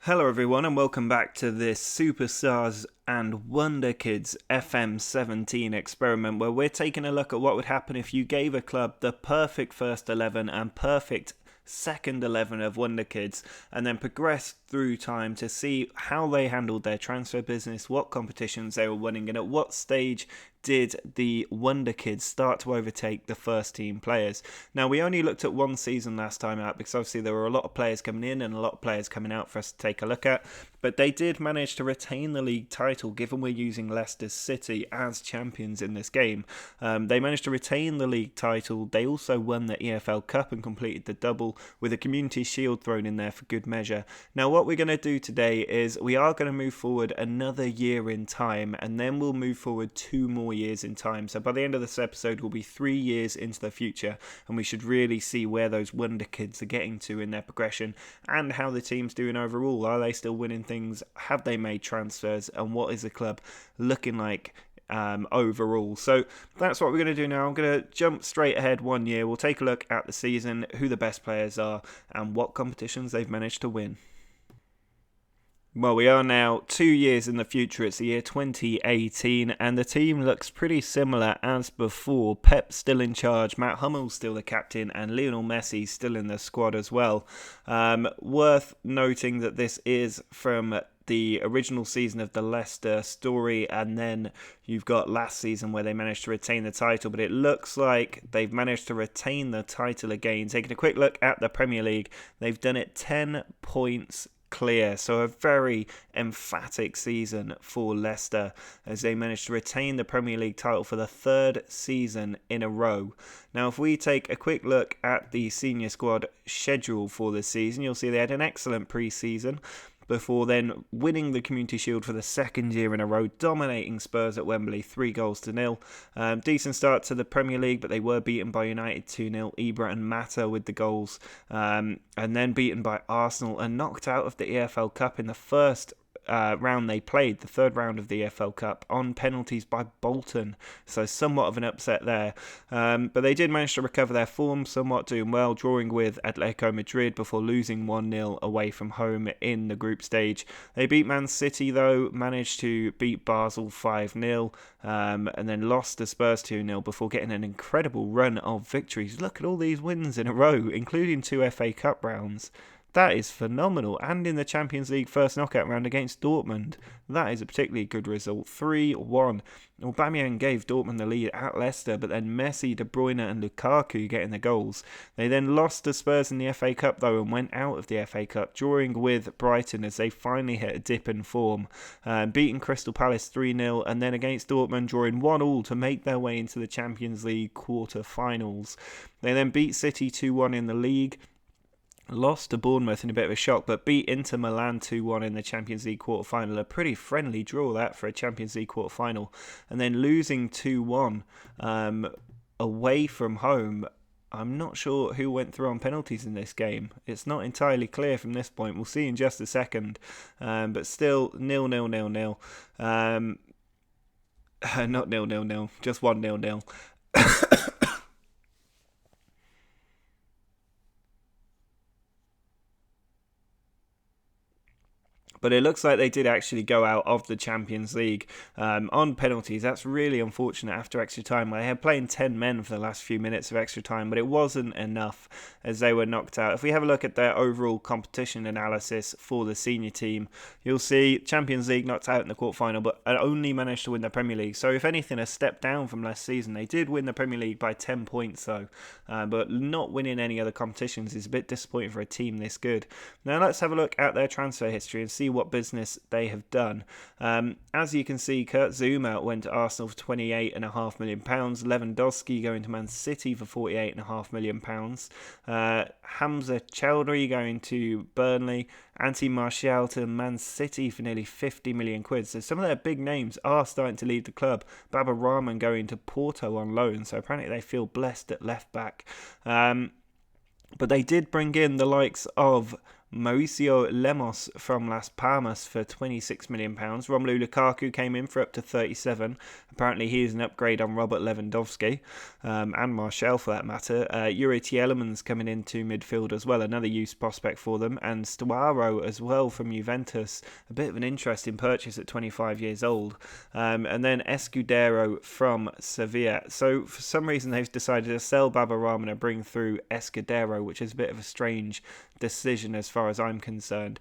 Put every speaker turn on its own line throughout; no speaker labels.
Hello everyone and welcome back to this Superstars and Wonderkids FM17 experiment where we're taking a look at what would happen if you gave a club the perfect first 11 and perfect second 11 of Wonderkids and then progressed through time to see how they handled their transfer business, what competitions they were winning, and at what stage did the Wonderkids start to overtake the first team players. Now, we only looked at one season last time out because obviously there were a lot of players coming in and a lot of players coming out for us to take a look at, but they did manage to retain the league title given we're using Leicester City as champions in this game. They managed to retain the league title. They also won the EFL Cup and completed the double with a Community Shield thrown in there for good measure. Now, what we're going to do today is we are going to move forward another year in time, and then we'll move forward 2 more years in time. So by the end of this episode, we'll be 3 years into the future, and we should really see where those Wonder Kids are getting to in their progression and how the team's doing overall. Are they still winning things? Have they made transfers? And what is the club looking like overall? So that's what we're going to do now. I'm going to jump straight ahead 1 year. We'll take a look at the season, who the best players are, and what competitions they've managed to win. Well, we are now 2 years in the future. It's the year 2018, and the team looks pretty similar as before. Pep's still in charge, Matt Hummel's still the captain, and Lionel Messi's still in the squad as well. Worth noting that this is from the original season of the Leicester story, and then you've got last season where they managed to retain the title, but it looks like they've managed to retain the title again. Taking a quick look at the Premier League, they've done it 10 points clear, so a very emphatic season for Leicester as they managed to retain the Premier League title for the 3rd season in a row. Now, if we take a quick look at the senior squad schedule for this season, you'll see they had an excellent pre-season before then winning the Community Shield for the 2nd year in a row, dominating Spurs at Wembley 3-0. Decent start to the Premier League, but they were beaten by United 2-0, Ibra and Mata with the goals, and then beaten by Arsenal and knocked out of the EFL Cup in the first round they played, the 3rd round of the EFL Cup, on penalties by Bolton, so somewhat of an upset there, but they did manage to recover their form, somewhat doing well, drawing with Atletico Madrid before losing 1-0 away from home in the group stage. They beat Man City though, managed to beat Basel 5-0, and then lost to Spurs 2-0 before getting an incredible run of victories. Look at all these wins in a row, including 2 FA Cup rounds. That is phenomenal. And in the Champions League first knockout round against Dortmund, that is a particularly good result. 3-1. Aubameyang gave Dortmund the lead at Leicester, but then Messi, De Bruyne and Lukaku getting the goals. They then lost to Spurs in the FA Cup though and went out of the FA Cup, drawing with Brighton as they finally hit a dip in form. Beating Crystal Palace 3-0 and then against Dortmund drawing 1-1 to make their way into the Champions League quarter-finals. They then beat City 2-1 in the league. Lost to Bournemouth in a bit of a shock, but beat Inter Milan 2-1 in the Champions League quarter-final. A pretty friendly draw that for a Champions League quarter-final. And then losing 2-1 away from home. I'm not sure who went through on penalties in this game. It's not entirely clear from this point. We'll see in just a second. But still 0-0-0-0. Not 0-0-0, just 1-0-0. But it looks like they did actually go out of the Champions League on penalties. That's really unfortunate after extra time. They had playing 10 men for the last few minutes of extra time, but it wasn't enough as they were knocked out. If we have a look at their overall competition analysis for the senior team, you'll see Champions League knocked out in the quarterfinal, but only managed to win the Premier League. So if anything, a step down from last season. They did win the Premier League by 10 points though, but not winning any other competitions is a bit disappointing for a team this good. Now let's have a look at their transfer history and see what business they have done. As you can see, Kurt Zouma went to Arsenal for £28.5 million. Lewandowski going to Man City for £48.5 million. Hamza Chowdhury going to Burnley. Anthony Martial to Man City for nearly 50 million quid. So some of their big names are starting to leave the club. Baba Rahman going to Porto on loan. So apparently they feel blessed at left back. But they did bring in the likes of Mauricio Lemos from Las Palmas for £26 million. Romelu Lukaku came in for up to 37. Apparently he is an upgrade on Robert Lewandowski, and Martial for that matter. Yuri Tielemans coming into midfield as well, another youth prospect for them. And Stuaro as well from Juventus, a bit of an interesting purchase at 25 years old. And then Escudero from Sevilla. So for some reason they've decided to sell Babarama and bring through Escudero, which is a bit of a strange decision as far as I'm concerned.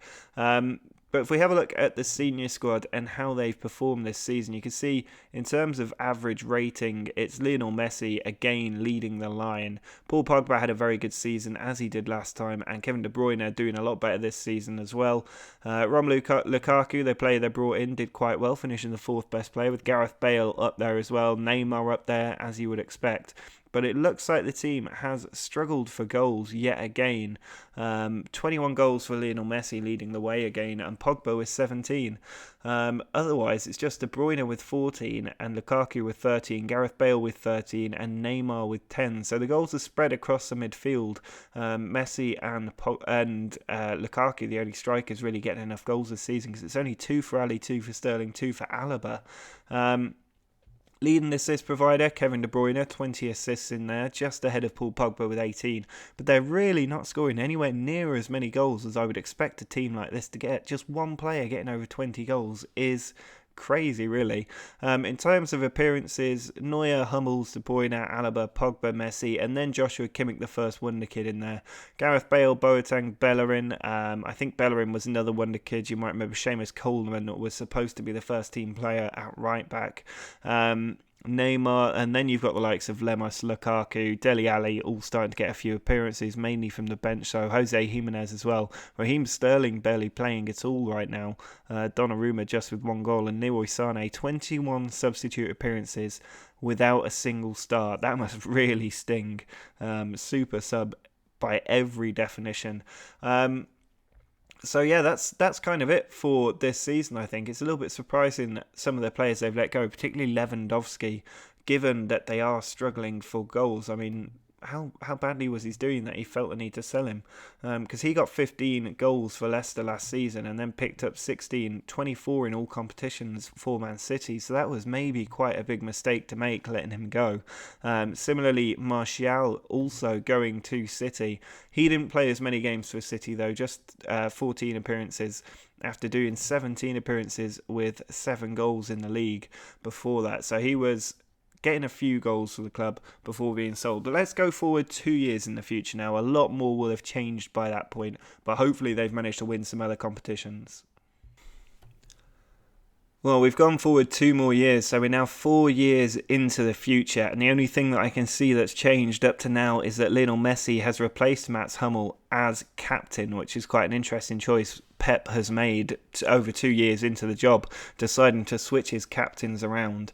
But if we have a look at the senior squad and how they've performed this season, you can see in terms of average rating, it's Lionel Messi again leading the line. Paul Pogba had a very good season as he did last time, and Kevin De Bruyne doing a lot better this season as well. Romelu Lukaku, the player they brought in, did quite well, finishing the 4th best player, with Gareth Bale up there as well, Neymar up there as you would expect. But it looks like the team has struggled for goals yet again. 21 goals for Lionel Messi leading the way again, and Pogba with 17. Otherwise, it's just De Bruyne with 14, and Lukaku with 13, Gareth Bale with 13, and Neymar with 10. So the goals are spread across the midfield. Messi and Lukaku, the only strikers really getting enough goals this season, because it's only 2 for Ali, 2 for Sterling, 2 for Alaba. Leading assist provider, Kevin De Bruyne, 20 assists in there, just ahead of Paul Pogba with 18. But they're really not scoring anywhere near as many goals as I would expect a team like this to get. Just one player getting over 20 goals is crazy, really. In terms of appearances, Neuer, Hummels, De Bruyne, Alaba, Pogba, Messi, and then Joshua Kimmich, the first wonder kid in there. Gareth Bale, Boateng, Bellerin. I think Bellerin was another wonder kid. You might remember Seamus Coleman was supposed to be the first team player at right back. Neymar, and then you've got the likes of Lemos, Lukaku, Dele Alli, all starting to get a few appearances, mainly from the bench. So Jose Jimenez as well. Raheem Sterling barely playing at all right now. Donnarumma just with 1 goal, and Leroy Sané, 21 substitute appearances without a single start. That must really sting. Super sub by every definition. So yeah, that's kind of it for this season, I think. It's a little bit surprising some of the players they've let go, particularly Lewandowski, given that they are struggling for goals. I mean, how badly was he doing that he felt the need to sell him? Because he got 15 goals for Leicester last season and then picked up 24 in all competitions for Man City. So that was maybe quite a big mistake to make, letting him go. Similarly, Martial also going to City. He didn't play as many games for City though, just 14 appearances after doing 17 appearances with 7 goals in the league before that. So he was getting a few goals for the club before being sold. But let's go forward 2 years in the future now. A lot more will have changed by that point, but hopefully they've managed to win some other competitions. Well, we've gone forward 2 more years, so we're now 4 years into the future, and the only thing that I can see that's changed up to now is that Lionel Messi has replaced Mats Hummel as captain, which is quite an interesting choice Pep has made over 2 years into the job, deciding to switch his captains around.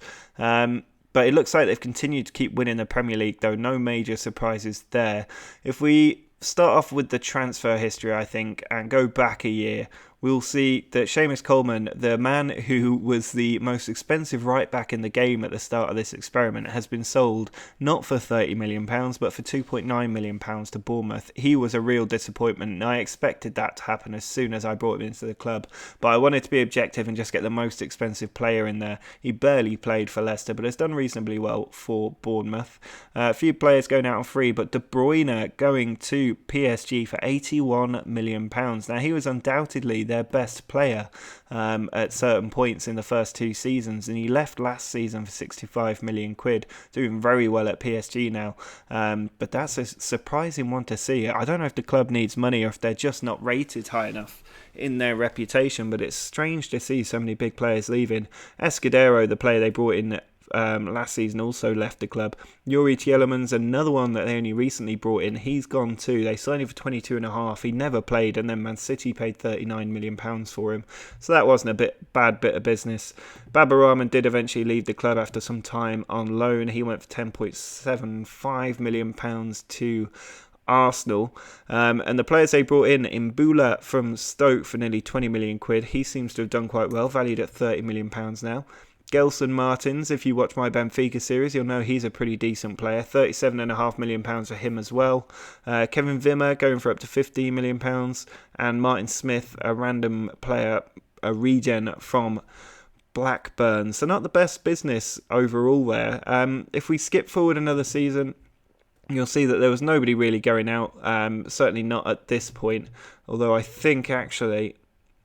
But it looks like they've continued to keep winning the Premier League, though no major surprises there. If we start off with the transfer history, I think, and go back a year, we'll see that Seamus Coleman, the man who was the most expensive right back in the game at the start of this experiment, has been sold not for £30 million, but for £2.9 million to Bournemouth. He was a real disappointment, and I expected that to happen as soon as I brought him into the club. But I wanted to be objective and just get the most expensive player in there. He barely played for Leicester, but has done reasonably well for Bournemouth. A few players going out on free, but De Bruyne going to PSG for £81 million. Now, he was undoubtedly their best player at certain points in the first 2 seasons, and he left last season for £65 million, doing very well at PSG now. But that's a surprising one to see. I don't know if the club needs money or if they're just not rated high enough in their reputation, but it's strange to see so many big players leaving. Escudero, the player they brought in last season, also left the club. Yuri Tielemans, another one that they only recently brought in, he's gone too. They signed him for 22.5. He never played, and then Man City paid £39 million for him. So that wasn't a bad bit of business. Babarama did eventually leave the club after some time on loan. He went for £10.75 million to Arsenal, and the players they brought in Mbula from Stoke for nearly £20 million. He seems to have done quite well, valued at £30 million now. Gelson Martins, if you watch my Benfica series, you'll know he's a pretty decent player. £37.5 million for him as well. Kevin Wimmer going for up to £15 million. And Martin Smith, a random player, a regen from Blackburn. So not the best business overall there. If we skip forward another season, you'll see that there was nobody really going out. Certainly not at this point. Although I think actually...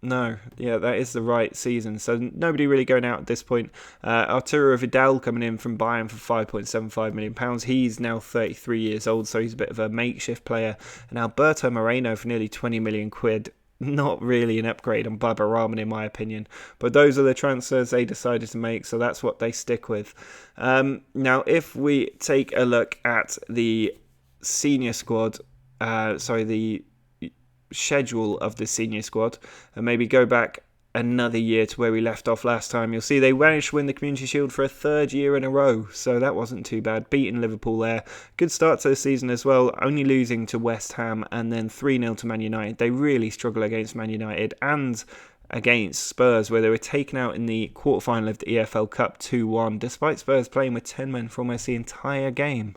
No, yeah, that is the right season. So nobody really going out at this point. Arturo Vidal coming in from Bayern for £5.75 million. He's now 33 years old, so he's a bit of a makeshift player. And Alberto Moreno for nearly 20 million quid. Not really an upgrade on Baba Rahman in my opinion. But those are the transfers they decided to make, so that's what they stick with. Now, if we take a look at the senior squad, the schedule of the senior squad, and maybe go back another year to where we left off last time, you'll see they managed to win the Community Shield for a third year in a row, so that wasn't too bad. Beating Liverpool there. Good start to the season as well, only losing to West Ham and then 3-0 to Man United. They really struggle against Man United and against Spurs, where they were taken out in the quarterfinal of the EFL Cup 2-1, despite Spurs playing with 10 men for almost the entire game.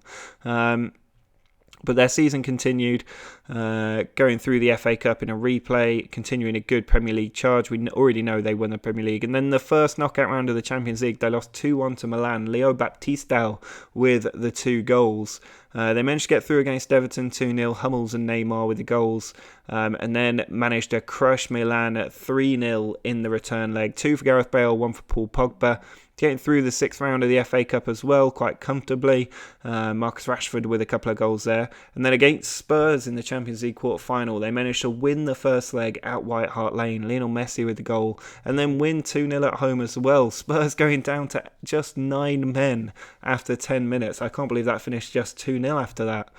But their season continued, going through the FA Cup in a replay, continuing a good Premier League charge. We already know they won the Premier League. And then the first knockout round of the Champions League, they lost 2-1 to Milan. Leo Baptistao with the 2 goals. They managed to get through against Everton 2-0, Hummels and Neymar with the goals, and then managed to crush Milan at 3-0 in the return leg. 2 for Gareth Bale, 1 for Paul Pogba. Getting through the 6th round of the FA Cup as well, quite comfortably. Marcus Rashford with a couple of goals there. And then against Spurs in the Champions League quarter-final, they managed to win the first leg at White Hart Lane. Lionel Messi with the goal. And then win 2-0 at home as well. Spurs going down to just 9 men after 10 minutes. I can't believe that finished just 2-0 after that.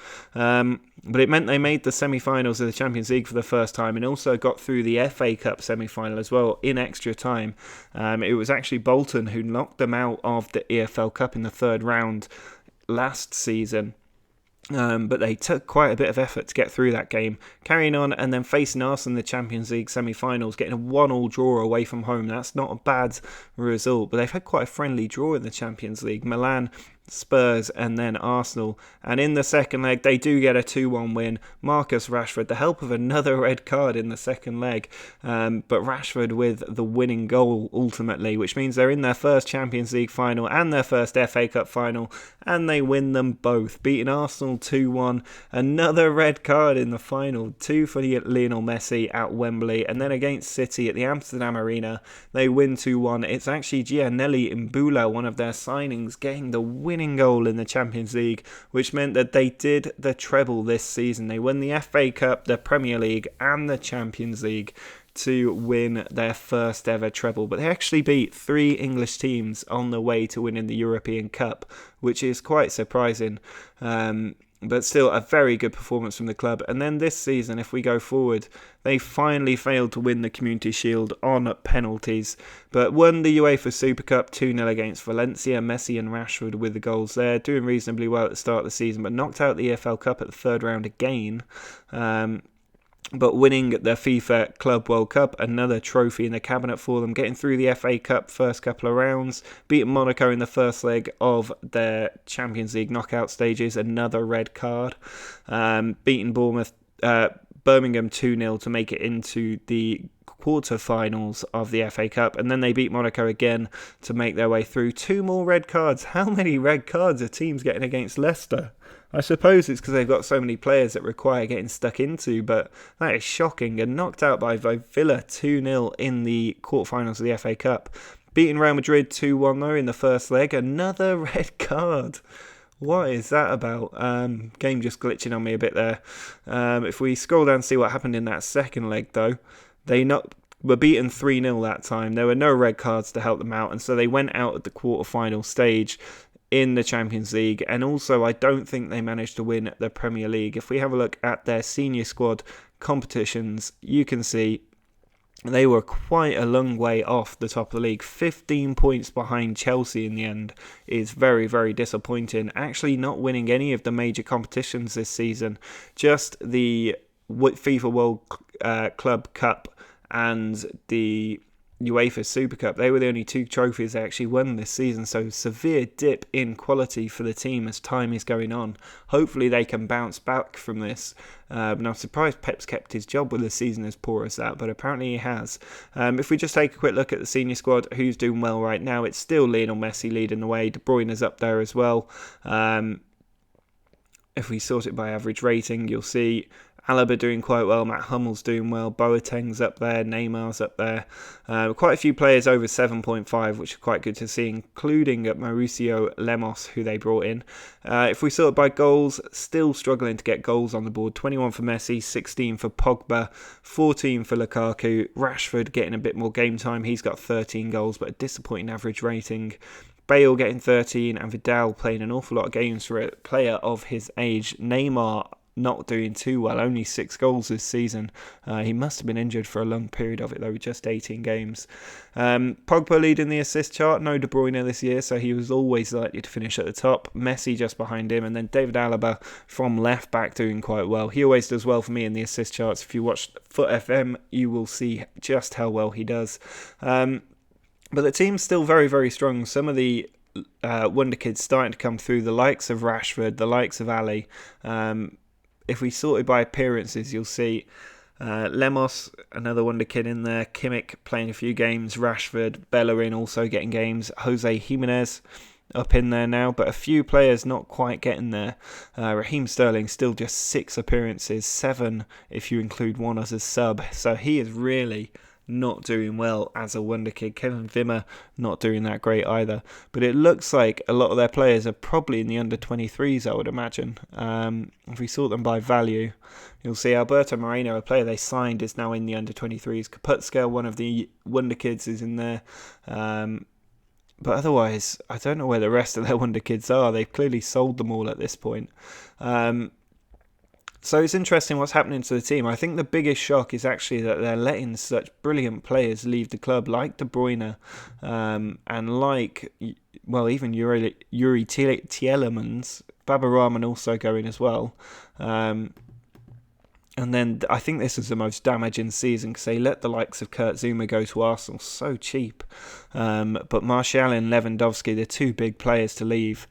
But it meant they made the semi-finals of the Champions League for the first time and also got through the FA Cup semi-final as well in extra time. It was actually Bolton who knocked them out of the EFL Cup in the 3rd round last season. But they took quite a bit of effort to get through that game, carrying on and then facing Arsenal in the Champions League semi-finals, getting a 1-1 draw away from home. That's not a bad result, but they've had quite a friendly draw in the Champions League. Milan, Spurs and then Arsenal, and in the second leg they do get a 2-1 win. Marcus Rashford, the help of another red card in the second leg, but Rashford with the winning goal ultimately, which means they're in their first Champions League final and their first FA Cup final, and they win them both, beating Arsenal 2-1. Another red card in the final, 2 for Lionel Messi at Wembley, and then against City at the Amsterdam Arena they win 2-1. It's actually Gianelli Imbula, one of their signings, getting the winning goal in the Champions League, which meant that they did the treble this season. They won the FA Cup, the Premier League and the Champions League to win their first ever treble. But they actually beat 3 English teams on the way to winning the European Cup, which is quite surprising. But still a very good performance from the club. And then this season, if we go forward, they finally failed to win the Community Shield on penalties, but won the UEFA Super Cup 2-0 against Valencia. Messi and Rashford with the goals there, doing reasonably well at the start of the season, but knocked out the EFL Cup at the 3rd round again. But winning the FIFA Club World Cup, another trophy in the cabinet for them, getting through the FA Cup first couple of rounds, beating Monaco in the first leg of their Champions League knockout stages, another red card, beating Birmingham 2-0 to make it into the quarter-finals of the FA Cup, and then they beat Monaco again to make their way through. 2 more red cards. How many red cards are teams getting against Leicester? I suppose it's because they've got so many players that require getting stuck into, but that is shocking. And knocked out by Villa 2-0 in the quarterfinals of the FA Cup. Beating Real Madrid 2-1 though in the first leg. Another red card. What is that about? Game just glitching on me a bit there. If we scroll down and see what happened in that second leg though, they were beaten 3-0 that time. There were no red cards to help them out, and so they went out at the quarterfinal stage in the Champions League, and also I don't think they managed to win the Premier League. If we have a look at their senior squad competitions, you can see they were quite a long way off the top of the league. 15 points behind Chelsea in the end is very, very disappointing. Actually not winning any of the major competitions this season, just the FIFA World Club Cup and the UEFA Super Cup. They were the only 2 trophies they actually won this season, so severe dip in quality for the team as time is going on. Hopefully they can bounce back from this. And I'm surprised Pep's kept his job with a season as poor as that, but apparently he has. If we just take a quick look at the senior squad, who's doing well right now, it's still Lionel Messi leading the way. De Bruyne is up there as well. If we sort it by average rating, you'll see Alaba doing quite well, Matt Hummel's doing well, Boateng's up there, Neymar's up there. Quite a few players over 7.5, which is quite good to see, including Mauricio Lemos, who they brought in. If we sort it by goals, still struggling to get goals on the board. 21 for Messi, 16 for Pogba, 14 for Lukaku. Rashford getting a bit more game time. He's got 13 goals, but a disappointing average rating. Bale getting 13, and Vidal playing an awful lot of games for a player of his age. Neymar not doing too well, only 6 goals this season. He must have been injured for a long period of it though, just 18 games. Pogba leading the assist chart, no De Bruyne this year, so he was always likely to finish at the top. Messi just behind him, and then David Alaba from left back doing quite well. He always does well for me in the assist charts. If you watch Foot FM, you will see just how well he does. But the team's still very, very strong. Some of the Wonder Kids starting to come through, the likes of Rashford, the likes of Ali. If we sorted by appearances, you'll see Lemos, another Wonder Kid in there, Kimmich playing a few games, Rashford, Bellerin also getting games, Jose Jimenez up in there now, but a few players not quite getting there. Raheem Sterling still just 6 appearances, 7 if you include one as a sub, so he is really not doing well as a Wonder Kid. Kevin Wimmer not doing that great either. But it looks like a lot of their players are probably in the under-23s, I would imagine. If we sort them by value, you'll see Alberto Moreno, a player they signed, is now in the under-23s. Kaputska, one of the Wonder Kids, is in there. But otherwise, I don't know where the rest of their Wonder Kids are. They've clearly sold them all at this point. So it's interesting what's happening to the team. I think the biggest shock is actually that they're letting such brilliant players leave the club, like De Bruyne, and like, well, even Yuri Tielemans, Baba Rahman also going as well. And then I think this is the most damaging season because they let the likes of Kurt Zouma go to Arsenal so cheap. But Martial and Lewandowski, they're 2 big players to leave.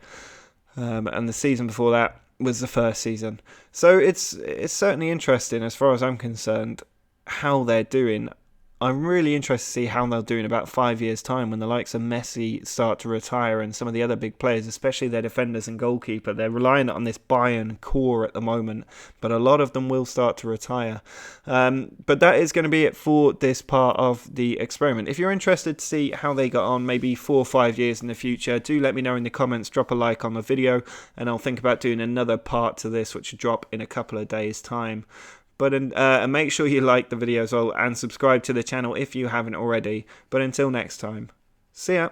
And the season before that was the first season. So it's certainly interesting as far as I'm concerned how they're doing. I'm really interested to see how they'll do in about 5 years' time when the likes of Messi start to retire and some of the other big players, especially their defenders and goalkeeper. They're relying on this Bayern core at the moment, but a lot of them will start to retire. But that is going to be it for this part of the experiment. If you're interested to see how they got on maybe 4 or 5 years in the future, do let me know in the comments, drop a like on the video, and I'll think about doing another part to this, which will drop in a couple of days' time. But make sure you like the video as well and subscribe to the channel if you haven't already. But until next time, see ya.